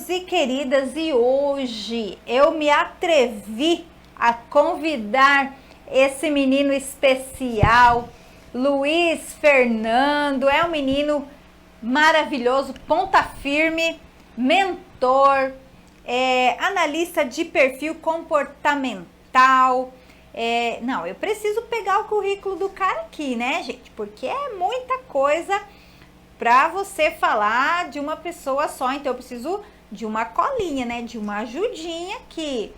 queridos e queridas, e hoje eu me atrevi a convidar esse menino especial, Luiz Fernando. É um menino maravilhoso, ponta firme, mentor, analista de perfil comportamental. Não, eu preciso pegar o currículo do cara aqui, né, gente? Porque é muita coisa para você falar de uma pessoa só. Então eu preciso de uma colinha, né? De uma ajudinha aqui.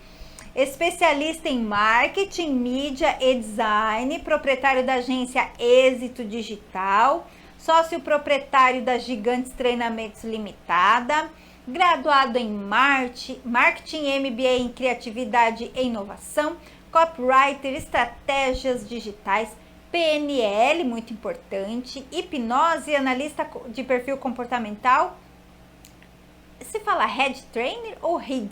Especialista em marketing, mídia e design, proprietário da agência Êxito Digital, sócio proprietário da Gigantes Treinamentos Limitada, graduado em marketing, MBA em criatividade e inovação, copywriter, estratégias digitais, PNL, muito importante, hipnose, analista de perfil comportamental. Se fala head trainer ou head?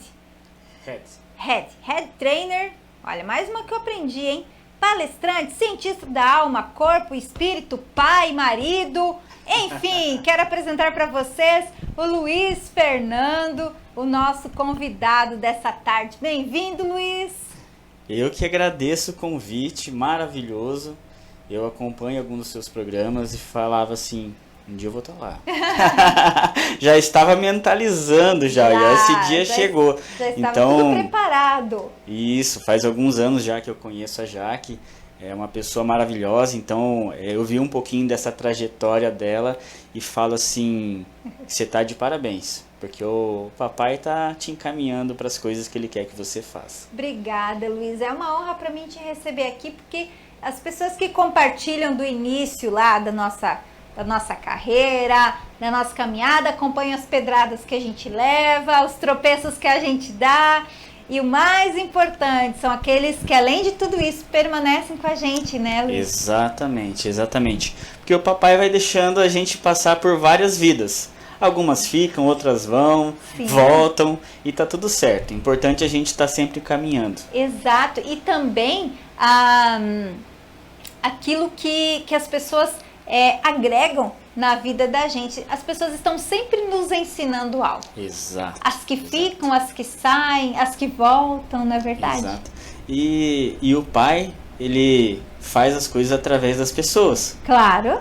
Head trainer. Olha, mais uma que eu aprendi, hein? Palestrante, cientista da alma, corpo, espírito, pai, marido. Enfim, quero apresentar para vocês o Luiz Fernando, o nosso convidado dessa tarde. Bem-vindo, Luiz. Eu que agradeço o convite, maravilhoso. Eu acompanho alguns dos seus programas e falava assim, um dia eu vou estar lá. Já estava mentalizando já esse dia chegou. Já estava tudo preparado. Isso, faz alguns anos já que eu conheço a Jaque. É uma pessoa maravilhosa, então eu vi um pouquinho dessa trajetória dela e falo assim, você tá de parabéns, porque o papai tá te encaminhando para as coisas que ele quer que você faça. Obrigada, Luiz. É uma honra para mim te receber aqui, porque as pessoas que compartilham do início lá da nossa carreira, da nossa caminhada, acompanham as pedradas que a gente leva, os tropeços que a gente dá. E o mais importante são aqueles que, além de tudo isso, permanecem com a gente, né, Luiz? Exatamente. Porque o papai vai deixando a gente passar por várias vidas. Algumas ficam, outras vão, sim, voltam e tá tudo certo. O importante é a gente estar sempre caminhando. Exato. E também aquilo que as pessoas agregam na vida da gente. As pessoas estão sempre nos ensinando algo. Exato. As que ficam, as que saem, as que voltam, não é verdade? Exato. E o pai, ele faz as coisas através das pessoas. Claro.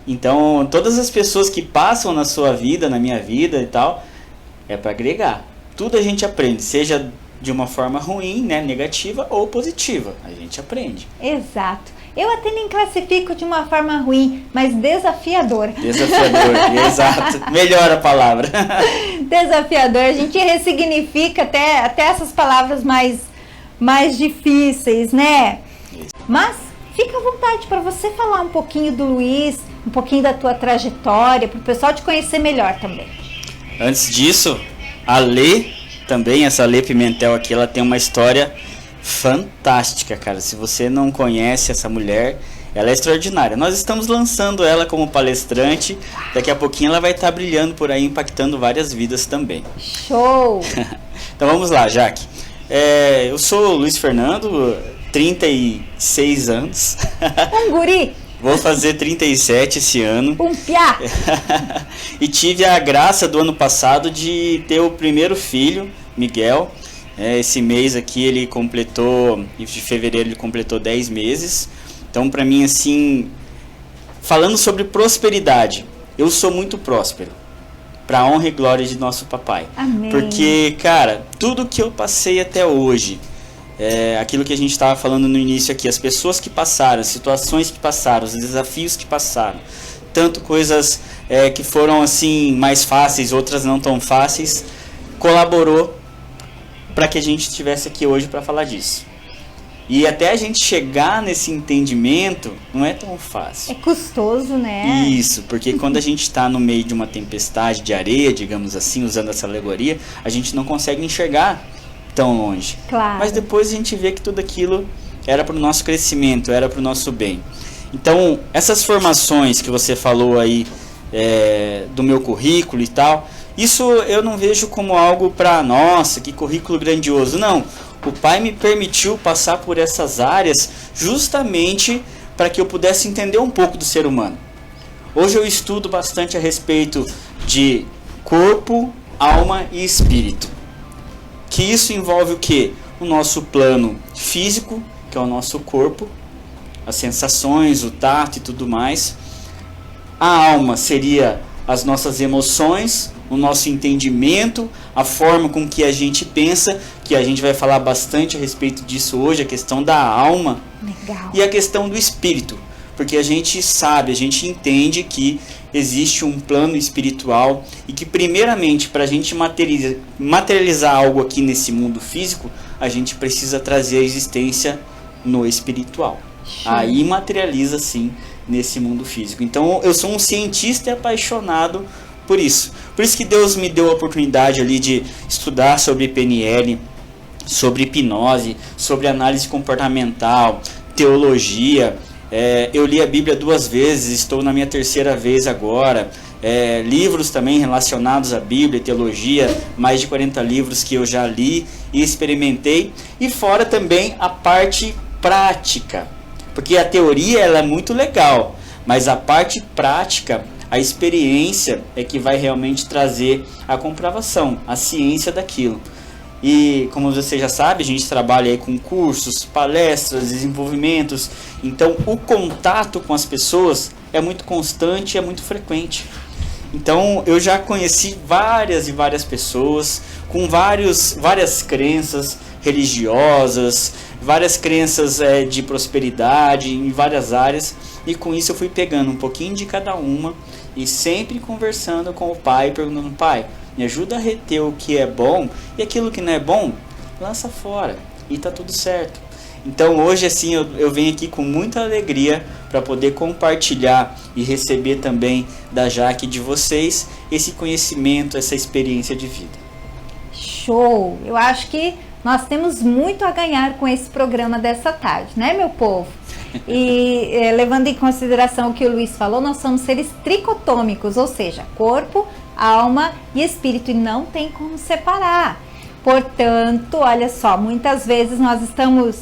Então, todas as pessoas que passam na sua vida, na minha vida e tal, é para agregar. Tudo a gente aprende, seja de uma forma ruim, né, negativa ou positiva. A gente aprende. Exato. Eu até nem classifico de uma forma ruim, mas desafiadora. Desafiador, exato. Melhor a palavra. Desafiador. A gente ressignifica até essas palavras mais difíceis, né? Isso. Mas fica à vontade para você falar um pouquinho do Luiz, um pouquinho da tua trajetória, para o pessoal te conhecer melhor também. Antes disso, a Lê, também, essa Lê Pimentel aqui, ela tem uma história fantástica, cara. Se você não conhece essa mulher, ela é extraordinária. Nós estamos lançando ela como palestrante. Daqui a pouquinho ela vai estar brilhando por aí, impactando várias vidas também. Show! Então vamos lá, Jaque. Eu sou o Luiz Fernando, 36 anos. Um guri! Vou fazer 37 esse ano. Um piá! E tive a graça do ano passado de ter o primeiro filho, Miguel. Esse mês aqui ele completou, de fevereiro ele completou 10 meses. Então para mim assim, falando sobre prosperidade, eu sou muito próspero. Para a honra e glória de nosso papai. Amém. Porque, cara, tudo que eu passei até hoje, aquilo que a gente estava falando no início aqui, as pessoas que passaram, as situações que passaram, os desafios que passaram, tanto coisas que foram assim mais fáceis, outras não tão fáceis, colaborou para que a gente estivesse aqui hoje para falar disso. E até a gente chegar nesse entendimento não é tão fácil. É custoso, né? Isso, porque quando a gente está no meio de uma tempestade de areia, digamos assim, usando essa alegoria, a gente não consegue enxergar tão longe. Claro. Mas depois a gente vê que tudo aquilo era para o nosso crescimento, era para o nosso bem. Então, essas formações que você falou aí, do meu currículo e tal, isso eu não vejo como algo para, nossa, que currículo grandioso. Não, o pai me permitiu passar por essas áreas justamente para que eu pudesse entender um pouco do ser humano. Hoje eu estudo bastante a respeito de corpo, alma e espírito. Que isso envolve o quê? O nosso plano físico, que é o nosso corpo, as sensações, o tato e tudo mais. A alma seria as nossas emoções, o nosso entendimento, a forma com que a gente pensa, que a gente vai falar bastante a respeito disso hoje, a questão da alma. Legal. E a questão do espírito, porque a gente sabe, a gente entende que existe um plano espiritual e que primeiramente para a gente materializar algo aqui nesse mundo físico, a gente precisa trazer a existência no espiritual. Aí materializa sim nesse mundo físico. Então eu sou um cientista e apaixonado por isso. Por isso que Deus me deu a oportunidade ali de estudar sobre PNL, sobre hipnose, sobre análise comportamental, teologia. Eu li a Bíblia 2 vezes, estou na minha 3ª vez agora. Livros também relacionados à Bíblia e teologia, mais de 40 livros que eu já li e experimentei. E fora também a parte prática, porque a teoria ela é muito legal, mas a parte prática, a experiência é que vai realmente trazer a comprovação, a ciência daquilo. E como você já sabe, a gente trabalha aí com cursos, palestras, desenvolvimentos. Então o contato com as pessoas é muito constante, é muito frequente. Então eu já conheci várias e várias pessoas com várias crenças religiosas, várias crenças de prosperidade em várias áreas. E com isso eu fui pegando um pouquinho de cada uma e sempre conversando com o pai, perguntando: pai, me ajuda a reter o que é bom e aquilo que não é bom, lança fora e tá tudo certo. Então hoje assim eu venho aqui com muita alegria para poder compartilhar e receber também da Jaque e de vocês esse conhecimento, essa experiência de vida. Show! Eu acho que nós temos muito a ganhar com esse programa dessa tarde, né, meu povo? E levando em consideração o que o Luiz falou, nós somos seres tricotômicos, ou seja, corpo, alma e espírito, e não tem como separar. Portanto, olha só, muitas vezes nós estamos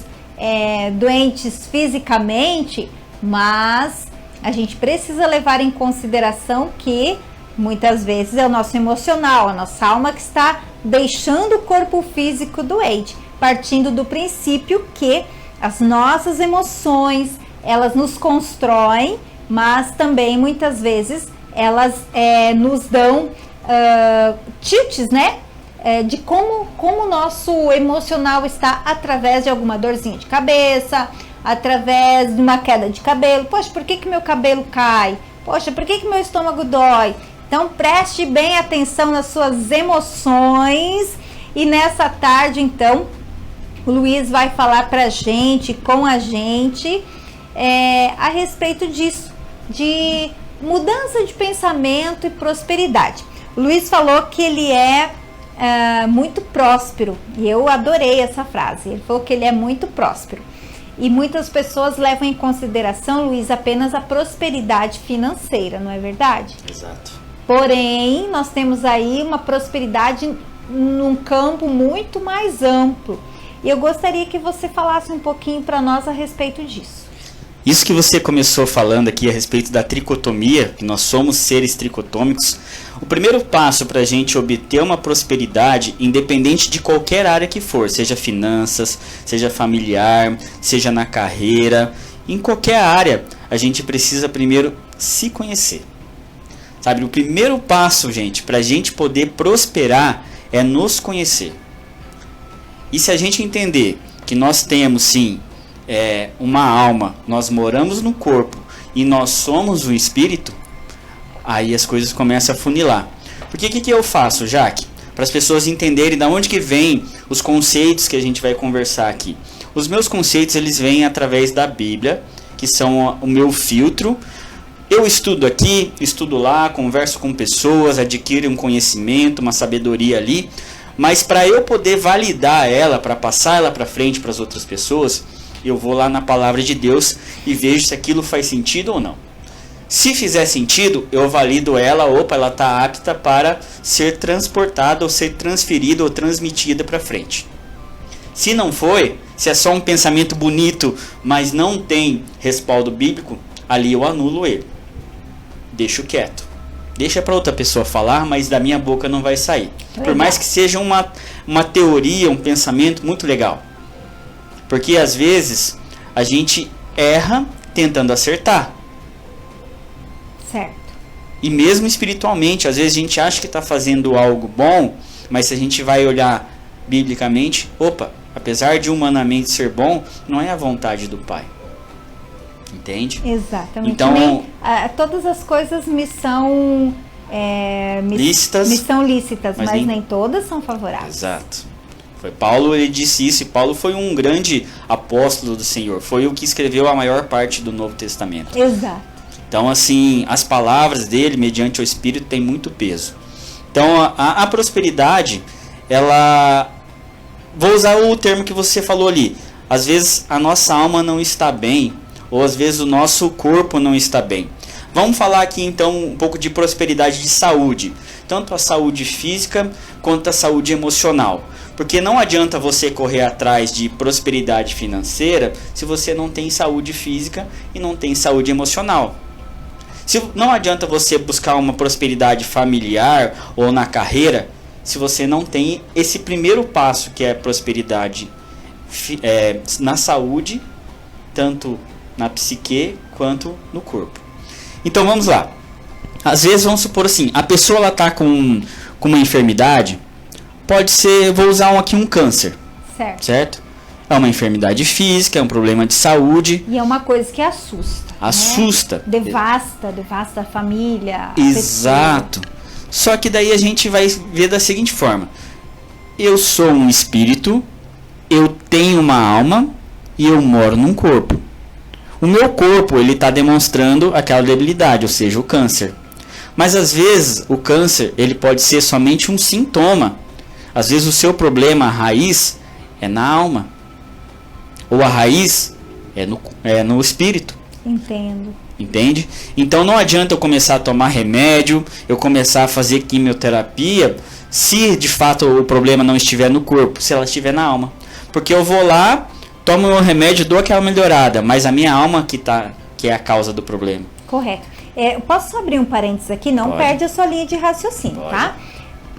doentes fisicamente, mas a gente precisa levar em consideração que muitas vezes é o nosso emocional, a nossa alma que está deixando o corpo físico doente, partindo do princípio que as nossas emoções, elas nos constroem, mas também muitas vezes elas nos dão tilts, né? De como o nosso emocional está através de alguma dorzinha de cabeça, através de uma queda de cabelo. Poxa, por que meu cabelo cai? Poxa, por que meu estômago dói? Então preste bem atenção nas suas emoções. E nessa tarde, então, o Luiz vai falar pra gente, com a gente, a respeito disso, de mudança de pensamento e prosperidade. O Luiz falou que ele é muito próspero, e eu adorei essa frase. Ele falou que ele é muito próspero. E muitas pessoas levam em consideração, Luiz, apenas a prosperidade financeira, não é verdade? Exato. Porém, nós temos aí uma prosperidade num campo muito mais amplo. E eu gostaria que você falasse um pouquinho para nós a respeito disso. Isso que você começou falando aqui a respeito da tricotomia, que nós somos seres tricotômicos, o primeiro passo para a gente obter uma prosperidade, independente de qualquer área que for, seja finanças, seja familiar, seja na carreira, em qualquer área, a gente precisa primeiro se conhecer. Sabe, o primeiro passo, gente, para a gente poder prosperar é nos conhecer. E se a gente entender que nós temos sim uma alma, nós moramos no corpo e nós somos o espírito, aí as coisas começam a funilar. Porque o que eu faço, Jaque? Para as pessoas entenderem de onde que vem os conceitos que a gente vai conversar aqui. Os meus conceitos, eles vêm através da Bíblia, que são o meu filtro. Eu estudo aqui, estudo lá, converso com pessoas, adquiro um conhecimento, uma sabedoria ali, mas para eu poder validar ela, para passar ela para frente para as outras pessoas, eu vou lá na palavra de Deus e vejo se aquilo faz sentido ou não. Se fizer sentido, eu valido ela, ela está apta para ser transportada ou ser transferida ou transmitida para frente. Se não foi, se é só um pensamento bonito, mas não tem respaldo bíblico, ali eu anulo ele. Deixo quieto. Deixa para outra pessoa falar, mas da minha boca não vai sair. Legal. Por mais que seja uma teoria, um pensamento muito legal. Porque às vezes a gente erra tentando acertar. Certo. E mesmo espiritualmente, às vezes a gente acha que está fazendo algo bom, mas se a gente vai olhar biblicamente, opa, apesar de humanamente ser bom, não é a vontade do Pai. Entende? Exatamente. Então, todas as coisas me são lícitas, mas nem todas são favoráveis. Exato. Foi Paulo, ele disse isso, e Paulo foi um grande apóstolo do Senhor. Foi o que escreveu a maior parte do Novo Testamento. Exato. Então, assim, as palavras dele, mediante o Espírito, têm muito peso. Então, a prosperidade, ela... Vou usar o termo que você falou ali. Às vezes, a nossa alma não está bem, ou às vezes o nosso corpo não está bem. Vamos falar aqui, então, um pouco de prosperidade de saúde. Tanto a saúde física, quanto a saúde emocional. Porque não adianta você correr atrás de prosperidade financeira se você não tem saúde física e não tem saúde emocional. Não adianta você buscar uma prosperidade familiar ou na carreira se você não tem esse primeiro passo, que é a prosperidade na saúde, tanto na psique quanto no corpo. Então vamos lá. Às vezes, vamos supor assim, a pessoa está com uma enfermidade, pode ser, vou usar aqui um câncer, certo? É uma enfermidade física, é um problema de saúde. E é uma coisa que assusta. Assusta. Né? Devasta a família. Exato. Só que daí a gente vai ver da seguinte forma. Eu sou um espírito, eu tenho uma alma e eu moro num corpo. O meu corpo, ele está demonstrando aquela debilidade, ou seja, o câncer. Mas às vezes o câncer, ele pode ser somente um sintoma. Às vezes o seu problema, a raiz, é na alma. Ou a raiz é no espírito. Entendo. Entende? Então não adianta eu começar a tomar remédio, eu começar a fazer quimioterapia, se de fato o problema não estiver no corpo, se ela estiver na alma. Porque eu vou lá, tomo o remédio, dou aquela melhorada, mas a minha alma que é a causa do problema. Correto. Eu posso abrir um parênteses aqui? Não Pode. Perde a sua linha de raciocínio, Pode. tá?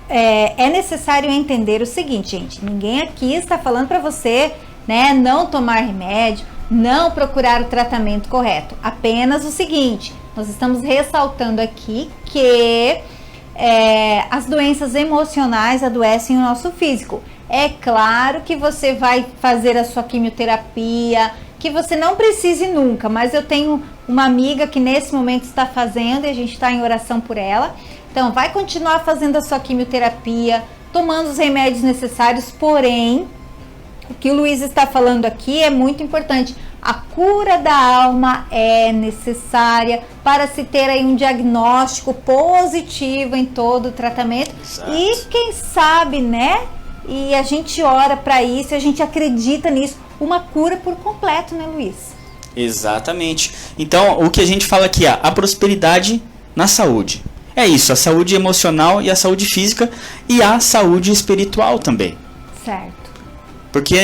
É necessário entender o seguinte, gente. Ninguém aqui está falando para você, né, não tomar remédio, não procurar o tratamento correto. Apenas o seguinte, nós estamos ressaltando aqui que as doenças emocionais adoecem o nosso físico. É claro que você vai fazer a sua quimioterapia, que você não precise nunca, mas eu tenho uma amiga que nesse momento está fazendo e a gente está em oração por ela. Então, vai continuar fazendo a sua quimioterapia, tomando os remédios necessários, porém, o que o Luiz está falando aqui é muito importante. A cura da alma é necessária para se ter aí um diagnóstico positivo em todo o tratamento. Exato. E quem sabe, né? E a gente ora para isso, a gente acredita nisso, uma cura por completo, né, Luiz? Exatamente. Então, o que a gente fala aqui é a prosperidade na saúde. É isso, a saúde emocional e a saúde física e a saúde espiritual também. Certo. Porque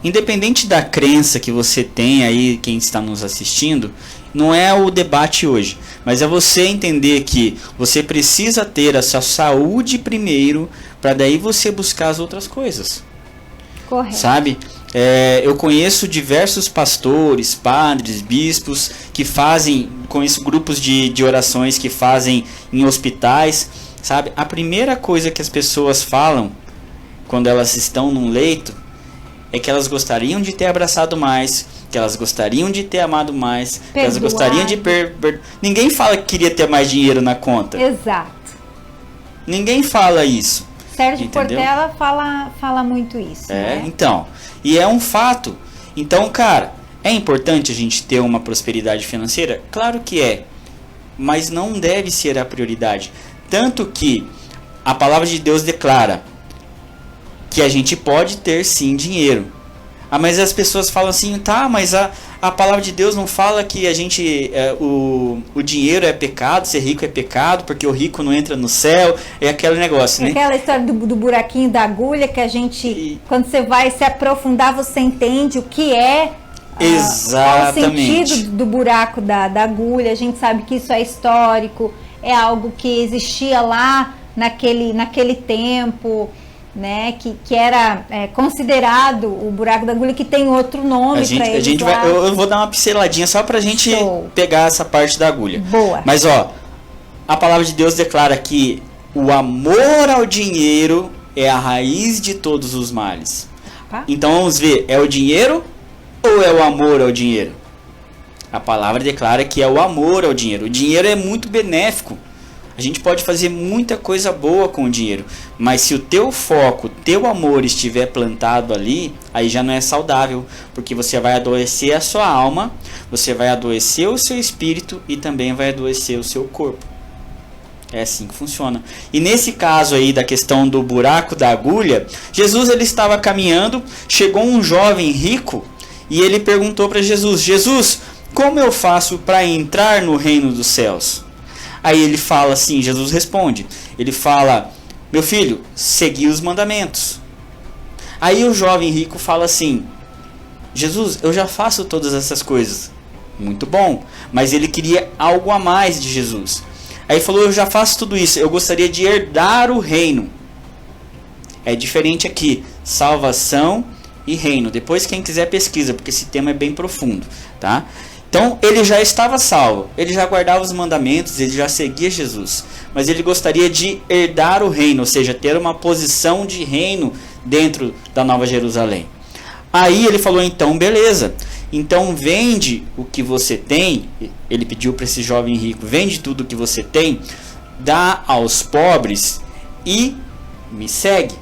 independente da crença que você tem aí, quem está nos assistindo, não é o debate hoje, mas é você entender que você precisa ter a sua saúde primeiro, para daí você buscar as outras coisas. Correto. Sabe? Eu conheço diversos pastores, padres, bispos que fazem, conheço grupos de orações que fazem em hospitais, sabe? A primeira coisa que as pessoas falam quando elas estão num leito é que elas gostariam de ter abraçado mais, que elas gostariam de ter amado mais, que elas gostariam de Ninguém fala que queria ter mais dinheiro na conta. Exato. Ninguém fala isso. Sérgio Entendeu? Portela fala muito isso, né? Então, e é um fato. Então, cara, é importante a gente ter uma prosperidade financeira? Claro que é, mas não deve ser a prioridade. Tanto que a palavra de Deus declara que a gente pode ter sim dinheiro. Mas as pessoas falam assim, tá, mas a palavra de Deus não fala que a gente o dinheiro é pecado, ser rico é pecado, porque o rico não entra no céu, é aquele negócio, né? Aquela história do buraquinho da agulha que a gente, quando você vai se aprofundar, você entende o que é Exatamente. qual o sentido do buraco da agulha. A gente sabe que isso é histórico, é algo que existia lá naquele tempo, né, que era considerado o buraco da agulha, que tem outro nome para ele. Eu vou dar uma pinceladinha só pra gente pegar essa parte da agulha. Boa. Mas a palavra de Deus declara que o amor ao dinheiro é a raiz de todos os males. Então vamos ver, é o dinheiro ou é o amor ao dinheiro? A palavra declara que é o amor ao dinheiro. O dinheiro é muito benéfico. A gente pode fazer muita coisa boa com o dinheiro, mas se o teu foco, teu amor estiver plantado ali, aí já não é saudável, porque você vai adoecer a sua alma, você vai adoecer o seu espírito e também vai adoecer o seu corpo. É assim que funciona. E nesse caso aí da questão do buraco da agulha, Jesus ele estava caminhando, chegou um jovem rico e ele perguntou para Jesus: Jesus, como eu faço para entrar no reino dos céus? Aí ele fala assim, Jesus responde, ele fala: meu filho, segui os mandamentos. Aí o jovem rico fala assim: Jesus, eu já faço todas essas coisas. Muito bom, mas ele queria algo a mais de Jesus. Aí ele falou: eu já faço tudo isso, eu gostaria de herdar o reino. É diferente aqui, salvação e reino. Depois quem quiser pesquisa, porque esse tema é bem profundo, tá? Então ele já estava salvo, ele já guardava os mandamentos, ele já seguia Jesus, mas ele gostaria de herdar o reino, ou seja, ter uma posição de reino dentro da Nova Jerusalém. Aí ele falou: então beleza, então vende o que você tem. Ele pediu para esse jovem rico: vende tudo o que você tem, dá aos pobres e me segue.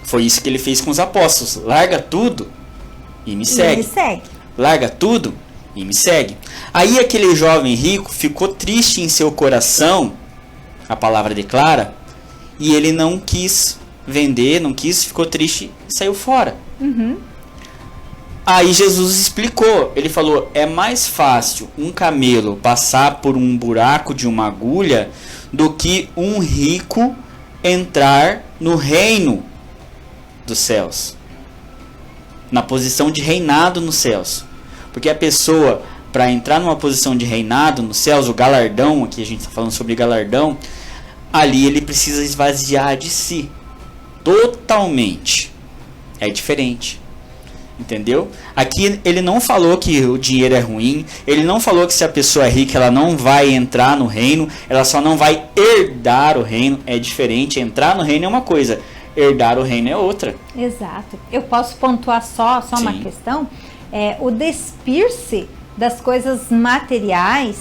Foi isso que ele fez com os apóstolos: larga tudo e me segue. Larga tudo e me segue. Aí aquele jovem rico ficou triste em seu coração, a palavra declara, e ele não quis vender, ficou triste e saiu fora. Aí Jesus explicou, ele falou: é mais fácil um camelo passar por um buraco de uma agulha do que um rico entrar no reino dos céus, na posição de reinado nos céus. Porque a pessoa, para entrar numa posição de reinado nos céus, o galardão, aqui a gente está falando sobre galardão, ali ele precisa esvaziar de si totalmente. É diferente, entendeu? Aqui ele não falou que o dinheiro é ruim, ele não falou que se a pessoa é rica ela não vai entrar no reino, ela só não vai herdar o reino. É diferente, entrar no reino é uma coisa, herdar o reino é outra. Exato. Eu posso pontuar só uma questão. O despir-se das coisas materiais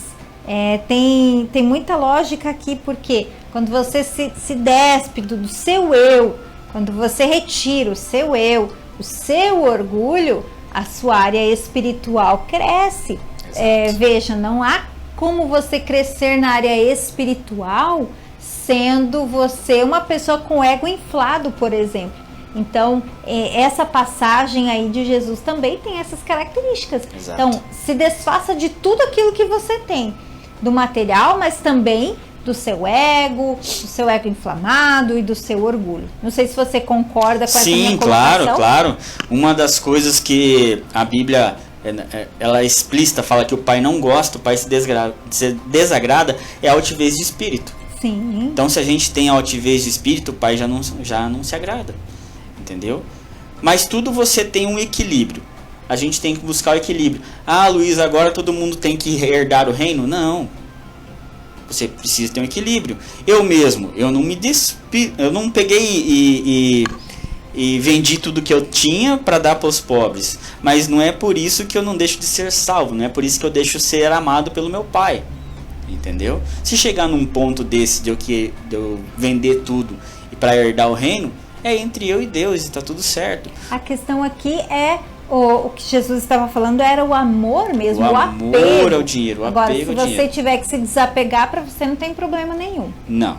tem muita lógica aqui, porque quando você se despe do seu eu, quando você retira o seu eu, o seu orgulho, a sua área espiritual cresce. Veja, não há como você crescer na área espiritual sendo você uma pessoa com ego inflado, por exemplo. Então, essa passagem aí de Jesus também tem essas características. Exato. Então, se desfaça de tudo aquilo que você tem, do material, mas também do seu ego inflamado e do seu orgulho. Não sei se você concorda com essa minha colocação. Sim, claro. Uma das coisas que a Bíblia ela é explícita, fala que o pai não gosta, o pai se desagrada, é a altivez de espírito. Sim. Então, se a gente tem altivez de espírito, o pai já não se agrada. Entendeu? Mas tudo você tem um equilíbrio. A gente tem que buscar o equilíbrio. Ah, Luiz, agora todo mundo tem que herdar o reino? Não. Você precisa ter um equilíbrio. Eu mesmo, eu não peguei e vendi tudo que eu tinha para dar para os pobres. Mas não é por isso que eu não deixo de ser salvo. Não é por isso que eu deixo de ser amado pelo meu pai. Entendeu? Se chegar num ponto desse de eu vender tudo e para herdar o reino, é entre eu e Deus e tá tudo certo. A questão aqui o que Jesus estava falando era o amor mesmo, o amor apego ao dinheiro, Agora, se você tiver que se desapegar, para você não tem problema nenhum. Não.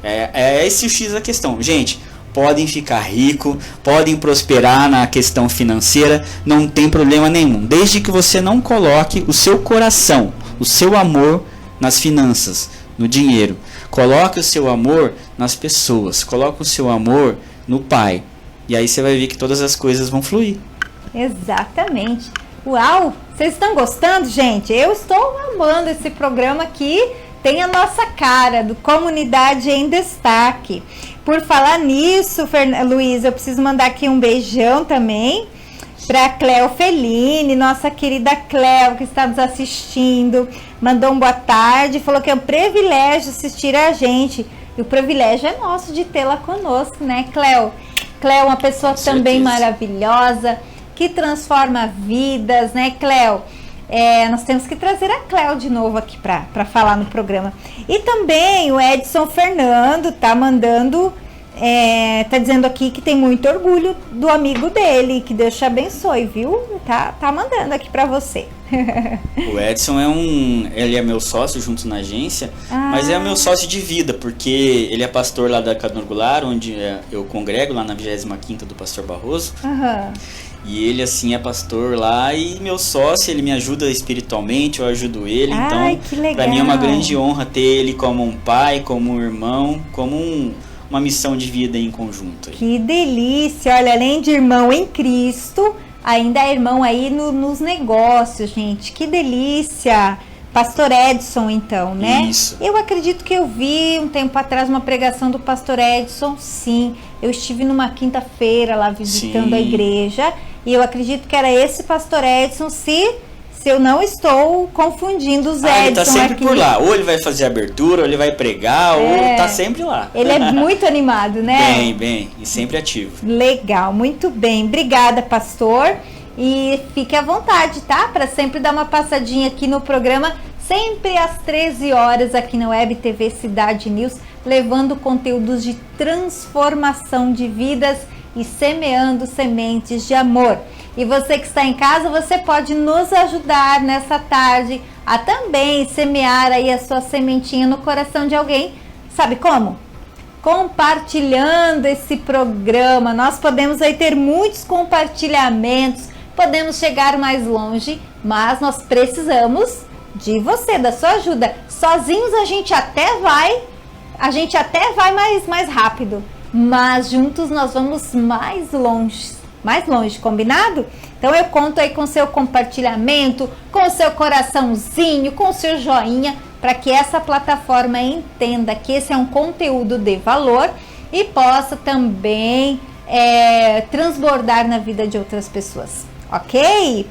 É esse o X da questão. Gente, podem ficar ricos, podem prosperar na questão financeira, não tem problema nenhum. Desde que você não coloque o seu coração, o seu amor nas finanças, no dinheiro. Coloque o seu amor nas pessoas, coloque o seu amor no Pai. E aí você vai ver que todas as coisas vão fluir. Exatamente. Uau! Vocês estão gostando, gente? Eu estou amando esse programa aqui. tem a nossa cara do Comunidade em Destaque. Por falar nisso, Luiz, eu preciso mandar aqui um beijão também para Cleo Fellini, nossa querida Cleo, que está nos assistindo. Mandou um boa tarde, falou que é um privilégio assistir a gente. E o privilégio é nosso de tê-la conosco, né, Cleo? Cleo é uma pessoa também maravilhosa, que transforma vidas, né, Cleo? Nós temos que trazer a Cleo de novo aqui para falar no programa. E também o Edson Fernando tá mandando, tá dizendo aqui que tem muito orgulho do amigo dele, que Deus te abençoe, viu? Tá mandando aqui para você. O Edson ele é meu sócio junto na agência, mas é meu sócio de vida, porque ele é pastor lá da Quadrangular, onde eu congrego, lá na 25ª do Pastor Barroso. E ele, assim, é pastor lá e meu sócio, ele me ajuda espiritualmente, eu ajudo ele. Então, pra mim é uma grande honra ter ele como um pai, como um irmão, como uma missão de vida em conjunto. Que delícia! Olha, além de irmão em Cristo, ainda é irmão aí nos negócios, gente. Que delícia! Pastor Edson, então, né? Isso. Eu acredito que eu vi um tempo atrás uma pregação do Pastor Edson, sim. Eu estive numa quinta-feira lá visitando a igreja e eu acredito que era esse Pastor Edson, se eu não estou confundindo os Edson. Ele tá sempre aqui por lá. Ou ele vai fazer abertura, ou ele vai pregar, ou tá sempre lá. Ele é muito animado, né? Bem, e sempre ativo. Legal, muito bem. Obrigada, pastor. E fique à vontade, tá? Para sempre dar uma passadinha aqui no programa, sempre às 13 horas aqui na Web TV Cidade News, levando conteúdos de transformação de vidas e semeando sementes de amor. E você que está em casa, você pode nos ajudar nessa tarde a também semear aí a sua sementinha no coração de alguém. Sabe como? Compartilhando esse programa. Nós podemos aí ter muitos compartilhamentos, podemos chegar mais longe, mas nós precisamos de você, da sua ajuda. Sozinhos a gente até vai mais rápido, mas juntos nós vamos mais longe, combinado? Então eu conto aí com seu compartilhamento, com seu coraçãozinho, com seu joinha, para que essa plataforma entenda que esse é um conteúdo de valor e possa também transbordar na vida de outras pessoas, ok?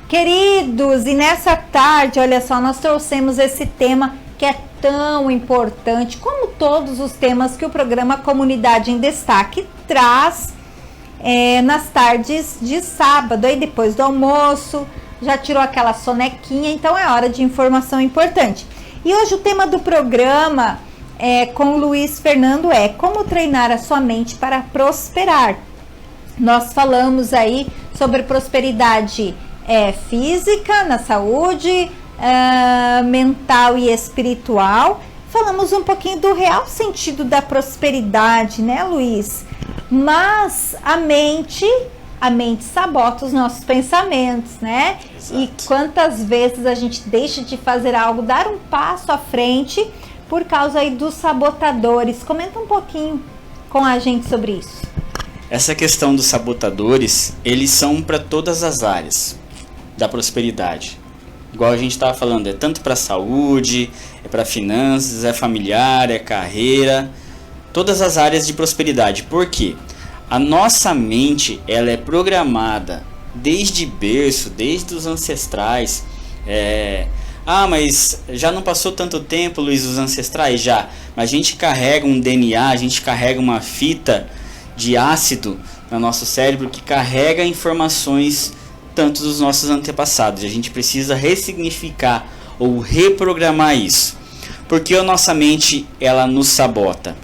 Queridos, e nessa tarde, olha só, nós trouxemos esse tema que é tão importante, como todos os temas que o programa Comunidade em Destaque traz nas tardes de sábado, aí depois do almoço, já tirou aquela sonequinha, então é hora de informação importante. E hoje o tema do programa com o Luiz Fernando é como treinar a sua mente para prosperar. Nós falamos aí sobre prosperidade física, na saúde, mental e espiritual. Falamos um pouquinho do real sentido da prosperidade, né, Luiz? Mas a mente sabota os nossos pensamentos, né? Exato. E quantas vezes a gente deixa de fazer algo, dar um passo à frente por causa aí dos sabotadores. Comenta um pouquinho com a gente sobre isso. Essa questão dos sabotadores, eles são para todas as áreas da prosperidade. Igual a gente estava falando, é tanto para saúde, é para finanças, é familiar, é carreira, todas as áreas de prosperidade. Por quê? A nossa mente, ela é programada desde berço, desde os ancestrais. Mas já não passou tanto tempo, Luiz, os ancestrais? Já. Mas a gente carrega um DNA, a gente carrega uma fita de ácido no nosso cérebro que carrega informações tanto dos nossos antepassados. A gente precisa ressignificar ou reprogramar isso. Porque a nossa mente, ela nos sabota.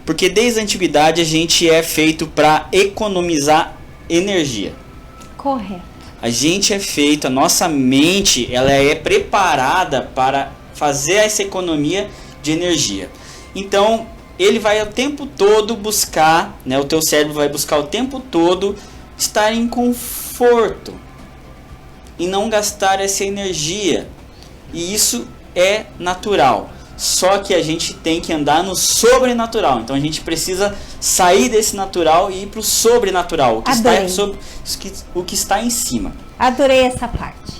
Porque desde a antiguidade a gente é feito para economizar energia. Correto. A nossa mente, ela é preparada para fazer essa economia de energia. Então, ele vai o tempo todo buscar, né, o teu cérebro vai buscar o tempo todo estar em conforto e não gastar essa energia. E isso é natural. Só que a gente tem que andar no sobrenatural. Então a gente precisa sair desse natural e ir para o sobrenatural, o que está em cima. Adorei essa parte.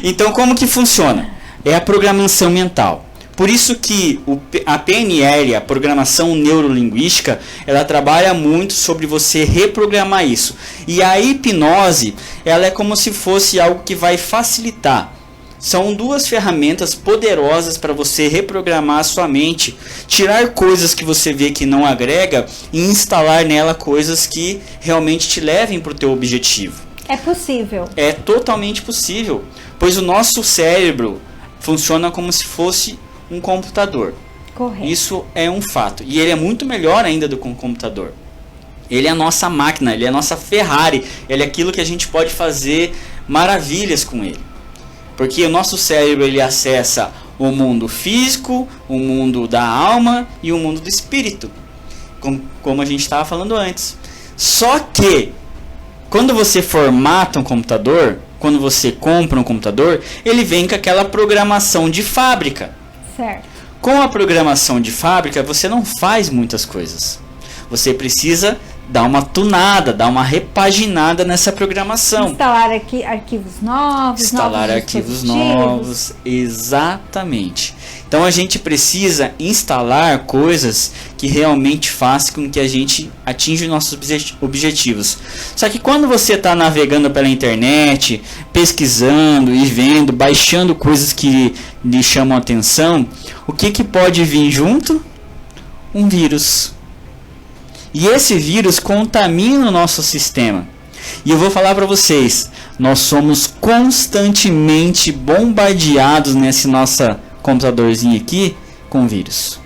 Então como que funciona? é a programação mental. Por isso que a PNL, a programação neurolinguística, ela trabalha muito sobre você reprogramar isso. E a hipnose, ela é como se fosse algo que vai facilitar. São duas ferramentas poderosas para você reprogramar a sua mente, tirar coisas que você vê que não agrega e instalar nela coisas que realmente te levem para o teu objetivo. É possível. É totalmente possível, pois o nosso cérebro funciona como se fosse um computador. Correto. Isso é um fato. E ele é muito melhor ainda do que um computador. Ele é a nossa máquina, ele é a nossa Ferrari, ele é aquilo que a gente pode fazer maravilhas com ele. Porque o nosso cérebro ele acessa o mundo físico, o mundo da alma e o mundo do espírito, como a gente estava falando antes. Só que quando você formata um computador, quando você compra um computador, ele vem com aquela programação de fábrica. Certo. Com a programação de fábrica, você não faz muitas coisas. Você precisa dar uma tunada, dar uma repaginada nessa programação. Instalar arquivos novos. Instalar arquivos novos, exatamente. Então a gente precisa instalar coisas que realmente façam com que a gente atinja os nossos objetivos. Só que quando você está navegando pela internet, pesquisando e vendo, baixando coisas que lhe chamam a atenção, o que pode vir junto? Um vírus. E esse vírus contamina o nosso sistema. E eu vou falar para vocês, nós somos constantemente bombardeados nesse nosso computadorzinho aqui com vírus.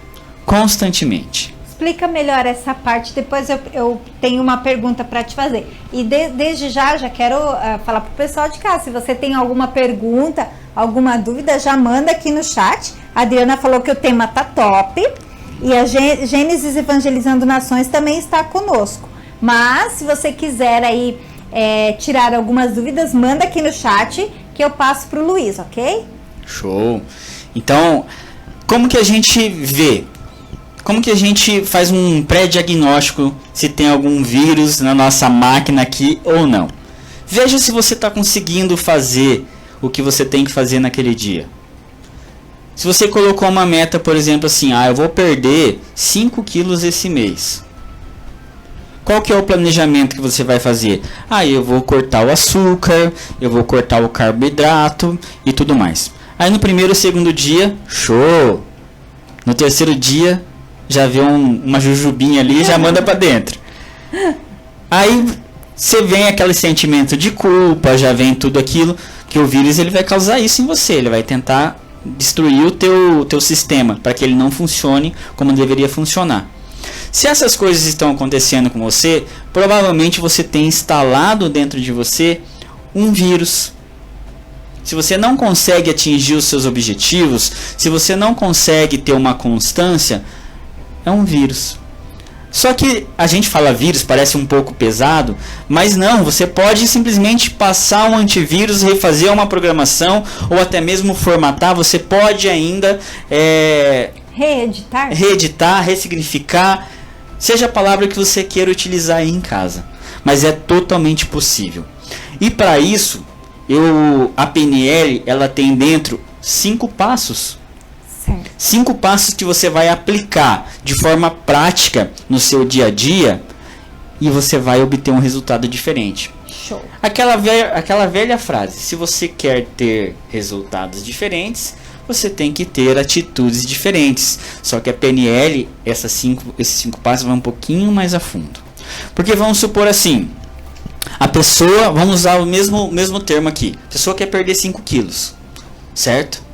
Constantemente. Explica melhor essa parte, depois eu tenho uma pergunta para te fazer. E desde já quero falar para o pessoal de casa, se você tem alguma pergunta, alguma dúvida, já manda aqui no chat. A Adriana falou que o tema tá top. E a Gênesis Evangelizando Nações também está conosco. Mas, se você quiser aí tirar algumas dúvidas, manda aqui no chat que eu passo para o Luiz, ok? Show! Então, como que a gente vê? Como que a gente faz um pré-diagnóstico se tem algum vírus na nossa máquina aqui ou não? Veja se você está conseguindo fazer o que você tem que fazer naquele dia. Se você colocou uma meta, por exemplo, assim, eu vou perder 5 quilos esse mês. Qual que é o planejamento que você vai fazer? Eu vou cortar o açúcar, eu vou cortar o carboidrato e tudo mais. Aí no primeiro ou segundo dia, show! No terceiro dia, já vê uma jujubinha ali e já manda pra dentro. Aí você vem aquele sentimento de culpa, já vem tudo aquilo, que o vírus ele vai causar isso em você, ele vai tentar destruir o teu sistema para que ele não funcione como deveria funcionar. Se essas coisas estão acontecendo com você, provavelmente você tem instalado dentro de você um vírus. Se você não consegue atingir os seus objetivos, se você não consegue ter uma constância, é um vírus. Só que a gente fala vírus, parece um pouco pesado, mas não, você pode simplesmente passar um antivírus, refazer uma programação ou até mesmo formatar, você pode ainda reeditar, ressignificar, seja a palavra que você queira utilizar aí em casa, mas é totalmente possível. E para isso, a PNL ela tem dentro 5 passos. 5 passos que você vai aplicar de forma prática no seu dia a dia e você vai obter um resultado diferente. Show. Aquela velha frase, se você quer ter resultados diferentes, você tem que ter atitudes diferentes. Só que a PNL, esses 5 passos vão um pouquinho mais a fundo. Porque vamos supor assim, a pessoa, vamos usar o mesmo termo aqui, a pessoa quer perder 5 quilos, certo?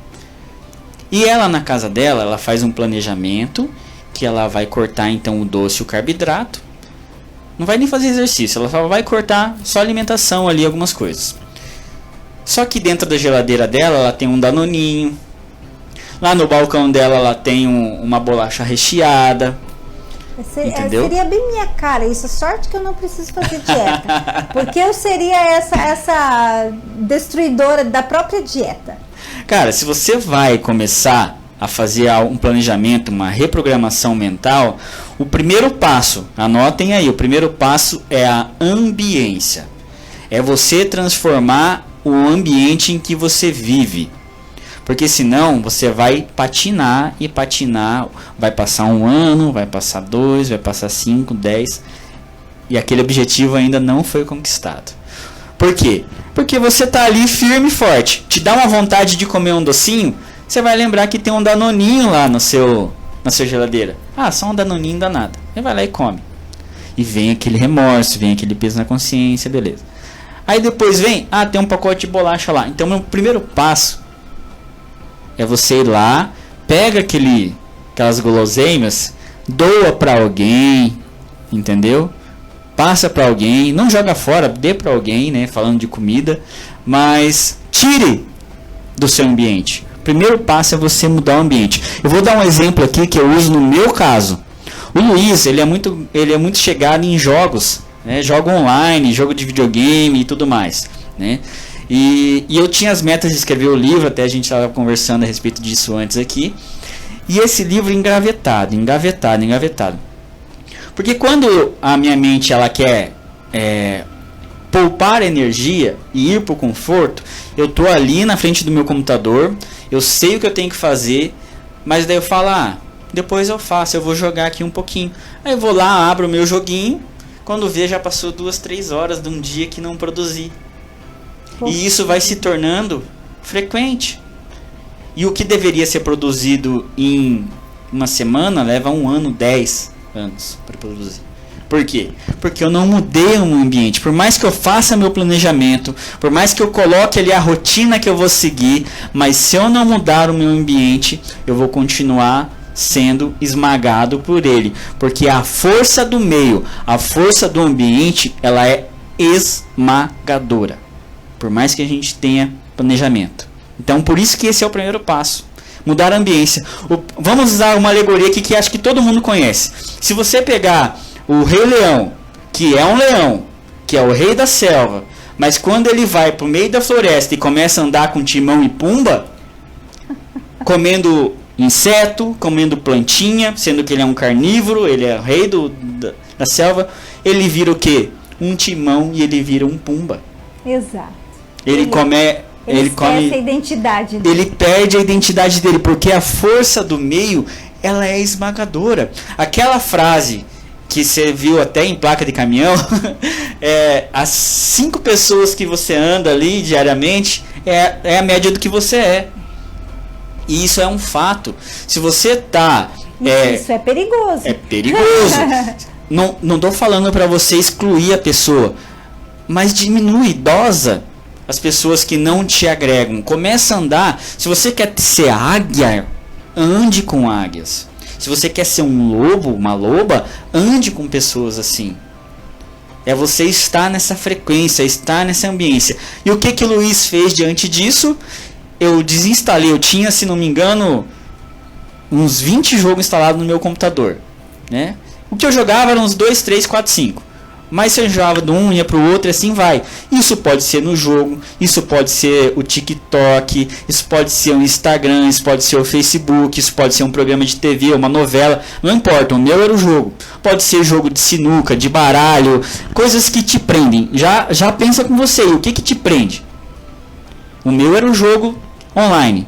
E ela na casa dela, ela faz um planejamento que ela vai cortar então o doce e o carboidrato. Não vai nem fazer exercício, ela só vai cortar só alimentação ali, algumas coisas. Só que dentro da geladeira dela, ela tem um danoninho. Lá no balcão dela, ela tem uma bolacha recheada. Entendeu? Seria bem minha cara isso, sorte que eu não preciso fazer dieta. Porque eu seria essa destruidora da própria dieta. Cara, se você vai começar a fazer um planejamento, uma reprogramação mental, o primeiro passo, anotem aí, o primeiro passo é a ambiência. É você transformar o ambiente em que você vive. Porque senão você vai patinar e patinar, vai passar 1 ano, vai passar 2, vai passar 5, 10, e aquele objetivo ainda não foi conquistado. Por quê? Porque você está ali firme e forte. Te dá uma vontade de comer um docinho, você vai lembrar que tem um danoninho lá na sua geladeira. Ah, só um danoninho danado. Você vai lá e come. E vem aquele remorso, vem aquele peso na consciência, beleza. Aí depois vem, tem um pacote de bolacha lá. Então, meu primeiro passo é você ir lá, pega aquelas guloseimas, doa para alguém, entendeu? Passa para alguém, não joga fora, dê para alguém, né? Falando de comida, mas tire do seu ambiente. O primeiro passo é você mudar o ambiente. Eu vou dar um exemplo aqui que eu uso no meu caso. O Luiz, ele é muito chegado em jogos, né? Jogo online, jogo de videogame e tudo mais, né? E eu tinha as metas de escrever o livro, até a gente estava conversando a respeito disso antes aqui. E esse livro engavetado. Porque quando a minha mente ela quer poupar energia e ir para o conforto, eu estou ali na frente do meu computador, eu sei o que eu tenho que fazer, mas daí eu falo, depois eu faço, eu vou jogar aqui um pouquinho. Aí eu vou lá, abro o meu joguinho, quando vê já passou 2, 3 horas de um dia que não produzi. E isso vai se tornando frequente. E o que deveria ser produzido em uma semana leva 1 ano, 10 anos para produzir. Por quê? Porque eu não mudei o meu ambiente. Por mais que eu faça meu planejamento, por mais que eu coloque ali a rotina que eu vou seguir, mas se eu não mudar o meu ambiente, eu vou continuar sendo esmagado por ele. Porque a força do meio, a força do ambiente, ela é esmagadora. Por mais que a gente tenha planejamento. Então, por isso que esse é o primeiro passo. Mudar a ambiência. Vamos usar uma alegoria aqui que acho que todo mundo conhece. Se você pegar o Rei Leão, que é um leão, que é o rei da selva, mas quando ele vai para o meio da floresta e começa a andar com Timão e Pumba, comendo inseto, comendo plantinha, sendo que ele é um carnívoro, ele é o rei da selva, ele vira o quê? Um Timão e ele vira um Pumba. Exato. Ele esquece a identidade dele. Ele perde a identidade dele, porque a força do meio, ela é esmagadora. Aquela frase que você viu até em placa de caminhão, as 5 pessoas que você anda ali diariamente, é a média do que você é. E isso é um fato. Se você tá... isso é perigoso. É perigoso. Não estou falando para você excluir a pessoa, mas diminui, dosa as pessoas que não te agregam. Começa a andar. Se você quer ser águia, ande com águias. Se você quer ser um lobo, uma loba, ande com pessoas assim. É você estar nessa frequência, estar nessa ambiência. E o que o Luiz fez diante disso? Eu desinstalei. Eu tinha, se não me engano, uns 20 jogos instalados no meu computador, né? O que eu jogava eram uns 2, 3, 4, 5. Mas se eu jogava de um, ia para o outro e assim vai. Isso pode ser no jogo, isso pode ser o TikTok, isso pode ser o Instagram, isso pode ser o Facebook, isso pode ser um programa de TV, uma novela, não importa, o meu era o jogo. Pode ser jogo de sinuca, de baralho, coisas que te prendem. Já pensa com você, o que te prende? O meu era o jogo online.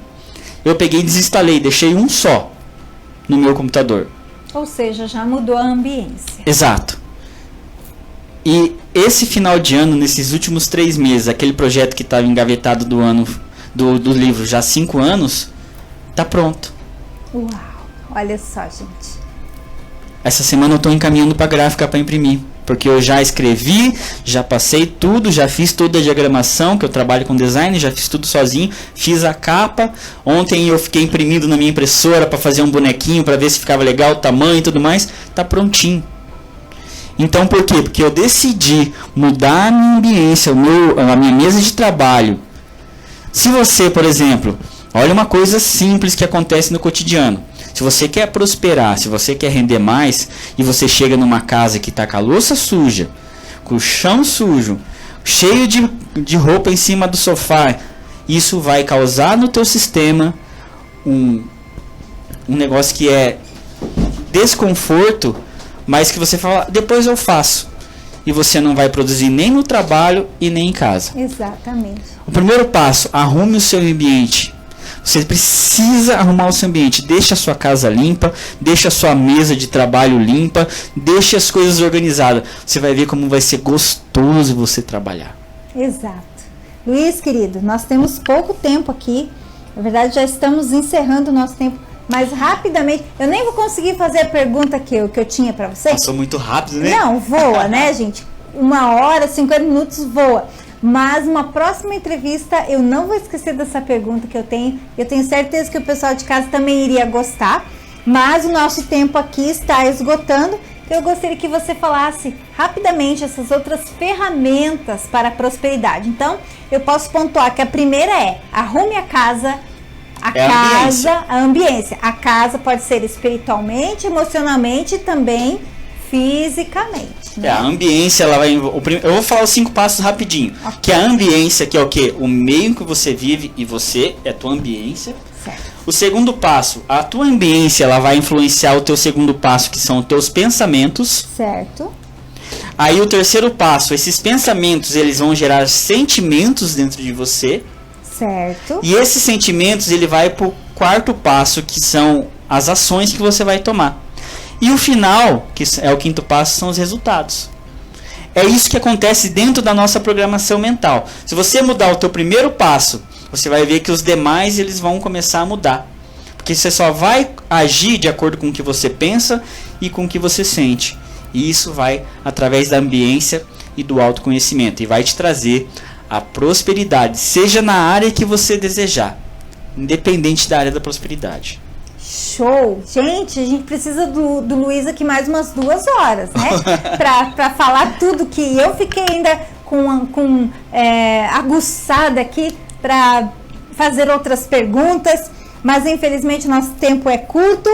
Eu peguei e desinstalei, deixei um só no meu computador. Ou seja, já mudou a ambiência. Exato. E esse final de ano, nesses últimos 3 meses, aquele projeto que estava engavetado do livro já há 5 anos, tá pronto. Uau, olha só, gente. Essa semana eu estou encaminhando para a gráfica para imprimir, porque eu já escrevi, já passei tudo, já fiz toda a diagramação, que eu trabalho com design, já fiz tudo sozinho, fiz a capa. Ontem eu fiquei imprimindo na minha impressora para fazer um bonequinho, para ver se ficava legal o tamanho e tudo mais. Tá prontinho. Então, por quê? Porque eu decidi mudar a minha ambiência, a minha mesa de trabalho. Se você, por exemplo, olha uma coisa simples que acontece no cotidiano. Se você quer prosperar, se você quer render mais, e você chega numa casa que está com a louça suja, com o chão sujo, cheio de roupa em cima do sofá, isso vai causar no teu sistema um negócio que é desconforto, mas que você fala, depois eu faço. E você não vai produzir nem no trabalho e nem em casa. Exatamente. O primeiro passo, arrume o seu ambiente. Você precisa arrumar o seu ambiente. Deixa a sua casa limpa, deixa a sua mesa de trabalho limpa, deixa as coisas organizadas. Você vai ver como vai ser gostoso você trabalhar. Exato. Luiz, querido, nós temos pouco tempo aqui. Na verdade, já estamos encerrando o nosso tempo. Mas rapidamente, eu nem vou conseguir fazer a pergunta que eu tinha para você. Passou muito rápido, né? Não, voa, né, gente? 1h, 50 minutos voa. Mas uma próxima entrevista eu não vou esquecer dessa pergunta que eu tenho. Eu tenho certeza que o pessoal de casa também iria gostar. Mas o nosso tempo aqui está esgotando. Eu gostaria que você falasse rapidamente essas outras ferramentas para a prosperidade. Então, eu posso pontuar que a primeira é: arrume a casa. A ambiência. A casa pode ser espiritualmente, emocionalmente e também fisicamente. Né? A ambiência, ela vai. Eu vou falar os 5 passos rapidinho. Okay. Que a ambiência, que é o quê? O meio em que você vive e você é a tua ambiência. Certo. O segundo passo, a tua ambiência, ela vai influenciar o teu segundo passo, que são os teus pensamentos. Certo. Aí o terceiro passo, esses pensamentos, eles vão gerar sentimentos dentro de você. Certo. E esses sentimentos, ele vai pro quarto passo, que são as ações que você vai tomar. E o final, que é o quinto passo, são os resultados. É isso que acontece dentro da nossa programação mental. Se você mudar o teu primeiro passo, você vai ver que os demais eles vão começar a mudar. Porque você só vai agir de acordo com o que você pensa e com o que você sente. E isso vai através da ambiência e do autoconhecimento. E vai te trazer a prosperidade, seja na área que você desejar, independente da área da prosperidade. Show! Gente, a gente precisa do Luiz aqui mais umas 2 horas, né? Pra falar tudo que eu fiquei ainda aguçada aqui para fazer outras perguntas, mas infelizmente nosso tempo é curto.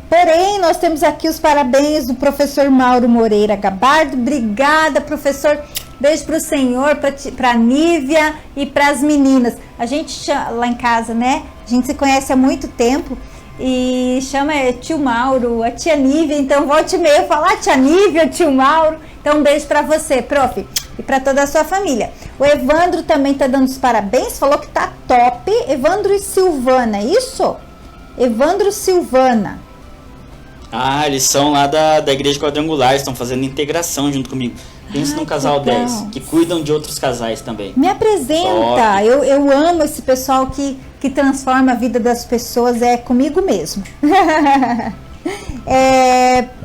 Porém, nós temos aqui os parabéns do professor Mauro Moreira Gabardo. Obrigada, professor. Beijo para o senhor, para a Nívia e para as meninas. A gente lá em casa, né? A gente se conhece há muito tempo e chama tio Mauro, a tia Nívia. Então, volte e meia falar tia Nívia, tio Mauro. Então, um beijo para você, prof. E para toda a sua família. O Evandro também está dando os parabéns, falou que tá top. Evandro e Silvana, isso? Evandro Silvana. Ah, eles são lá da Igreja Quadrangular, estão fazendo integração junto comigo. Pensa no casal 10, que cuidam de outros casais também. Me apresenta, eu amo esse pessoal que transforma a vida das pessoas, é comigo mesmo.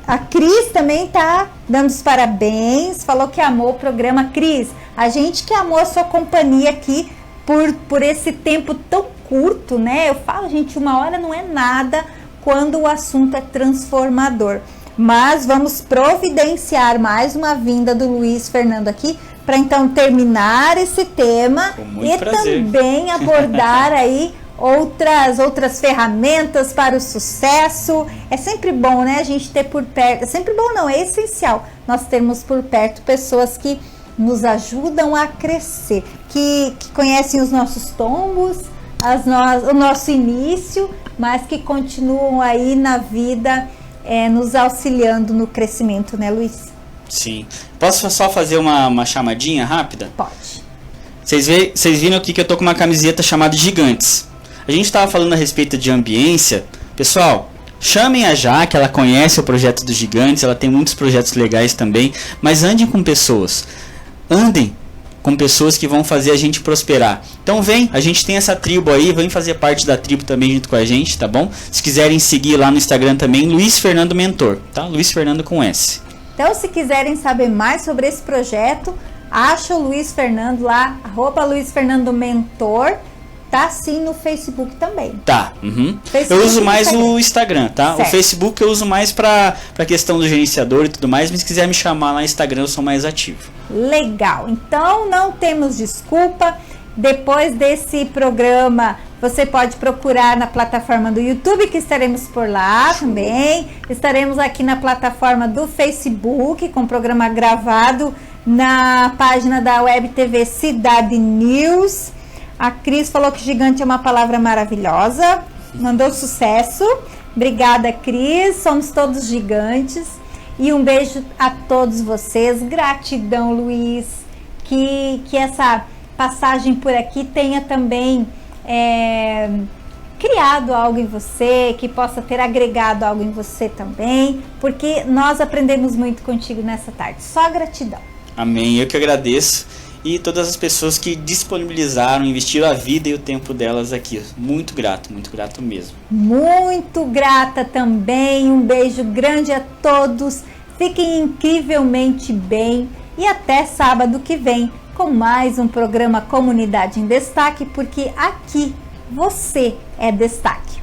A Cris também tá dando os parabéns, falou que amou o programa. Cris, a gente que amou a sua companhia aqui por esse tempo tão curto, né? Eu falo, gente, 1 hora não é nada quando o assunto é transformador. Mas vamos providenciar mais uma vinda do Luiz Fernando aqui para então terminar esse tema e prazer. Também abordar aí outras ferramentas para o sucesso. É sempre bom, né, a gente ter por perto, é sempre bom não, é essencial nós termos por perto pessoas que nos ajudam a crescer, que conhecem os nossos tombos, o nosso início, mas que continuam aí na vida, nos auxiliando no crescimento, né, Luiz? Sim. Posso só fazer uma chamadinha rápida? Pode. Vocês viram aqui que eu tô com uma camiseta chamada Gigantes. A gente estava falando a respeito de ambiência. Pessoal, chamem a Jaque, ela conhece o projeto dos Gigantes, ela tem muitos projetos legais também, mas andem com pessoas. Andem com pessoas que vão fazer a gente prosperar. Então vem, a gente tem essa tribo aí, vem fazer parte da tribo também junto com a gente, tá bom? Se quiserem seguir lá no Instagram também, Luiz Fernando Mentor, tá? Luiz Fernando com S. Então, se quiserem saber mais sobre esse projeto, acha o Luiz Fernando lá, @LuizFernandoMentor. Tá sim no Facebook também. Tá. Uhum. Eu uso mais o Instagram, tá? Certo. O Facebook eu uso mais pra questão do gerenciador e tudo mais, mas se quiser me chamar lá no Instagram eu sou mais ativo. Legal. Então não temos desculpa. Depois desse programa, você pode procurar na plataforma do YouTube, que estaremos por lá também. Estaremos aqui na plataforma do Facebook, com o programa gravado na página da Web TV Cidade News. A Cris falou que gigante é uma palavra maravilhosa. Mandou sucesso. Obrigada, Cris. Somos todos gigantes. E um beijo a todos vocês. Gratidão, Luiz. Que essa passagem por aqui tenha também criado algo em você, que possa ter agregado algo em você também, porque nós aprendemos muito contigo nessa tarde. Só gratidão. Amém. Eu que agradeço. E todas as pessoas que disponibilizaram, investiram a vida e o tempo delas aqui. Muito grato mesmo. Muito grata também. Um beijo grande a todos. Fiquem incrivelmente bem e até sábado que vem com mais um programa Comunidade em Destaque, porque aqui você é destaque.